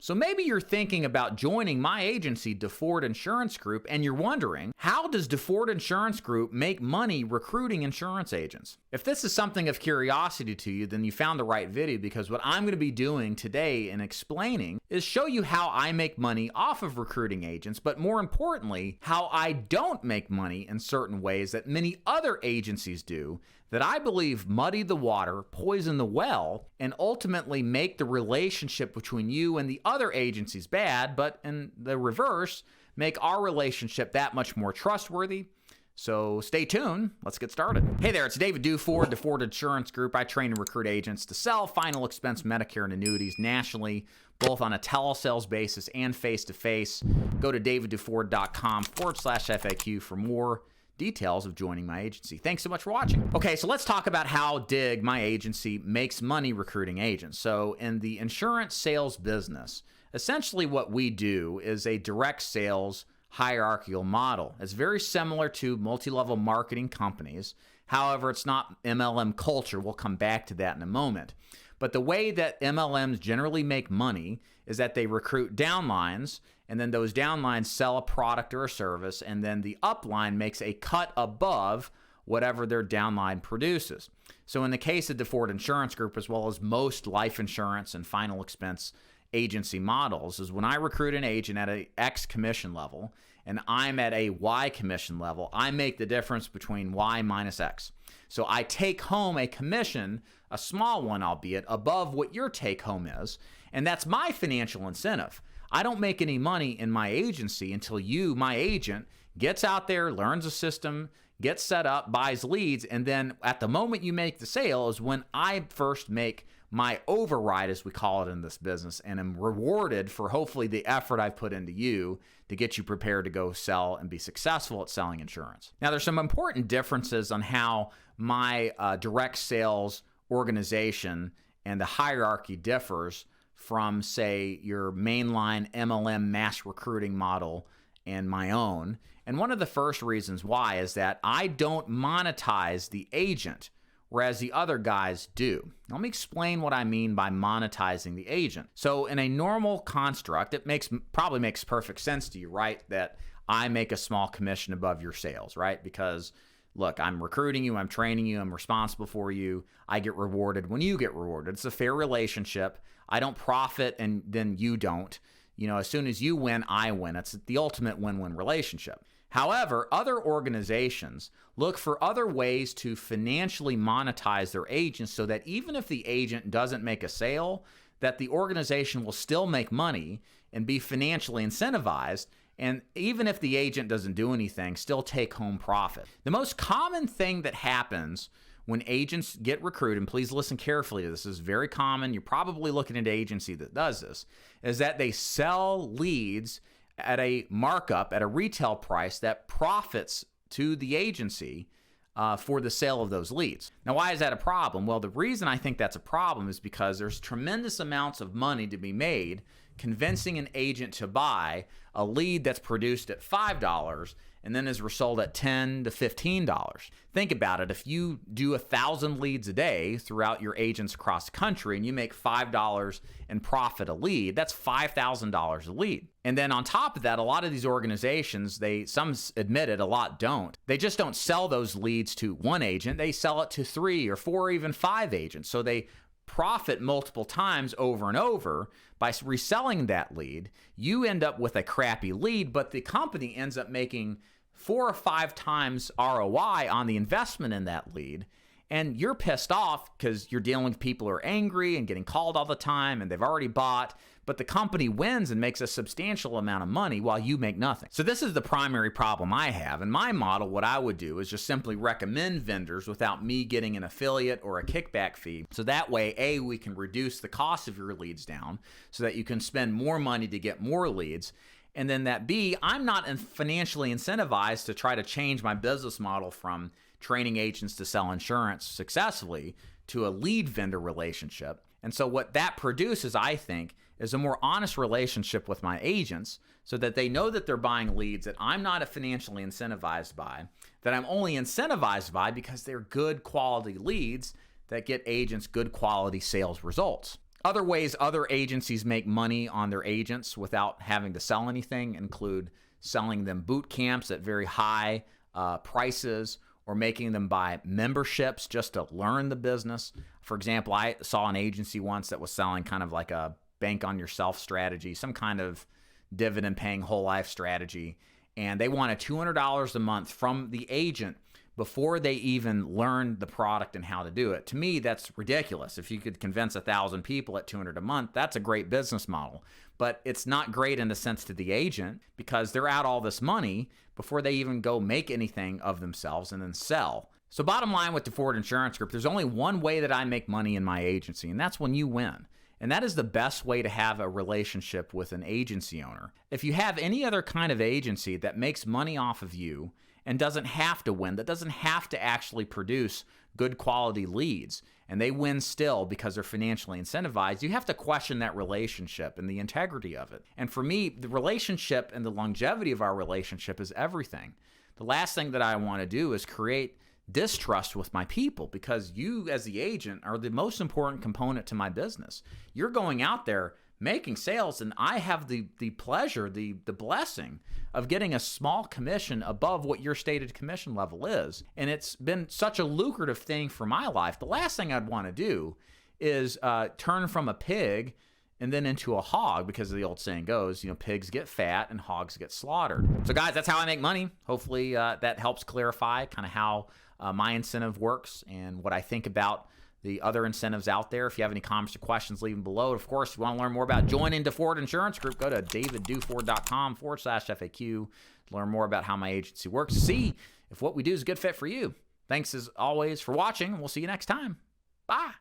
So maybe you're thinking about joining my agency, Duford Insurance Group, and you're wondering, how does Duford Insurance Group make money recruiting insurance agents? If this is something of curiosity to you, then you found the right video, because what I'm going to be doing today and explaining is show you how I make money off of recruiting agents, but more importantly, how I don't make money in certain ways that many other agencies do that I believe muddy the water, poison the well, and ultimately make the relationship between you and the other agencies bad, but in the reverse, make our relationship that much more trustworthy. So stay tuned. Let's get started. Hey there, it's David Duford, Duford Insurance Group. I train and recruit agents to sell final expense Medicare and annuities nationally, both on a telesales basis and face-to-face. Go to davidduford.com/FAQ for more details of joining my agency. Thanks so much for watching. Okay, so let's talk about how DIG, my agency, makes money recruiting agents. So in the insurance sales business, essentially what we do is a direct sales hierarchical model. It's very similar to multi-level marketing companies. However, it's not MLM culture. We'll come back to that in a moment. But the way that MLMs generally make money is that they recruit downlines, and then those downlines sell a product or a service, and then the upline makes a cut above whatever their downline produces. So in the case of Duford Insurance Group, as well as most life insurance and final expense agency models, is when I recruit an agent at a X commission level and I'm at a Y commission level, I make the difference between Y minus X. So I take home a commission, a small one albeit, above what your take home is, and that's my financial incentive. I don't make any money in my agency until you, my agent, gets out there, learns a system, gets set up, buys leads, and then at the moment you make the sale is when I first make my override, as we call it in this business, and am rewarded for hopefully the effort I've put into you to get you prepared to go sell and be successful at selling insurance. Now, there's some important differences on how my direct sales organization and the hierarchy differs from, say, your mainline MLM mass recruiting model and my own. And one of the first reasons why is that I don't monetize the agent, whereas the other guys do. Let me explain what I mean by monetizing the agent. So in a normal construct, it probably makes perfect sense to you, right? That I make a small commission above your sales, right? Because look, I'm recruiting you, I'm training you, I'm responsible for you. I get rewarded when you get rewarded. It's a fair relationship. I don't profit and then you don't. You know, as soon as you win, I win. It's the ultimate win-win relationship. However, other organizations look for other ways to financially monetize their agents so that even if the agent doesn't make a sale, that the organization will still make money and be financially incentivized, and even if the agent doesn't do anything, still take home profit. The most common thing that happens when agents get recruited, and please listen carefully to this, is very common, you're probably looking at an agency that does this, is that they sell leads at a markup, at a retail price that profits to the agency for the sale of those leads. Now, why is that a problem? Well, the reason I think that's a problem is because there's tremendous amounts of money to be made convincing an agent to buy a lead that's produced at $5 and then is resold at $10 to $15. Think about it. If you do 1,000 leads a day throughout your agents across the country and you make $5 in profit a lead, that's $5,000 a lead. And then on top of that, a lot of these organizations, some admit it, a lot don't. They just don't sell those leads to one agent. They sell it to 3 or 4 or even 5 agents. So they profit multiple times over and over by reselling that lead. You end up with a crappy lead, but the company ends up making 4 or 5 times ROI on the investment in that lead. And you're pissed off because you're dealing with people who are angry and getting called all the time and they've already bought, but the company wins and makes a substantial amount of money while you make nothing. So this is the primary problem I have. In my model, what I would do is just simply recommend vendors without me getting an affiliate or a kickback fee. So that way, A, we can reduce the cost of your leads down so that you can spend more money to get more leads. And then that B, I'm not financially incentivized to try to change my business model from training agents to sell insurance successfully to a lead vendor relationship. And so what that produces, I think, is a more honest relationship with my agents so that they know that they're buying leads that I'm not financially incentivized by, that I'm only incentivized by because they're good quality leads that get agents good quality sales results. Other ways other agencies make money on their agents without having to sell anything include selling them boot camps at very high prices, or making them buy memberships just to learn the business. For example, I saw an agency once that was selling kind of like a bank on yourself strategy, some kind of dividend paying whole life strategy. And they wanted $200 a month from the agent before they even learned the product and how to do it. To me, that's ridiculous. If you could convince 1,000 people at $200 a month, that's a great business model. But it's not great in the sense to the agent, because they're out all this money before they even go make anything of themselves and then sell. So bottom line with Duford Insurance Group, there's only one way that I make money in my agency, and that's when you win. And that is the best way to have a relationship with an agency owner. If you have any other kind of agency that makes money off of you and doesn't have to win, that doesn't have to actually produce good quality leads, and they win still because they're financially incentivized, you have to question that relationship and the integrity of it. And for me, the relationship and the longevity of our relationship is everything. The last thing that I want to do is create distrust with my people, because you as the agent are the most important component to my business. You're going out there making sales, and I have the pleasure, the blessing of getting a small commission above what your stated commission level is. And it's been such a lucrative thing for my life. The last thing I'd want to do is turn from a pig and then into a hog, because the old saying goes, pigs get fat and hogs get slaughtered. So guys, that's how I make money. Hopefully that helps clarify kind of how my incentive works and what I think about the other incentives out there. If you have any comments or questions, leave them below. Of course, if you want to learn more about joining Duford Insurance Group, go to davidduford.com/FAQ to learn more about how my agency works. See if what we do is a good fit for you. Thanks as always for watching. We'll see you next time. Bye.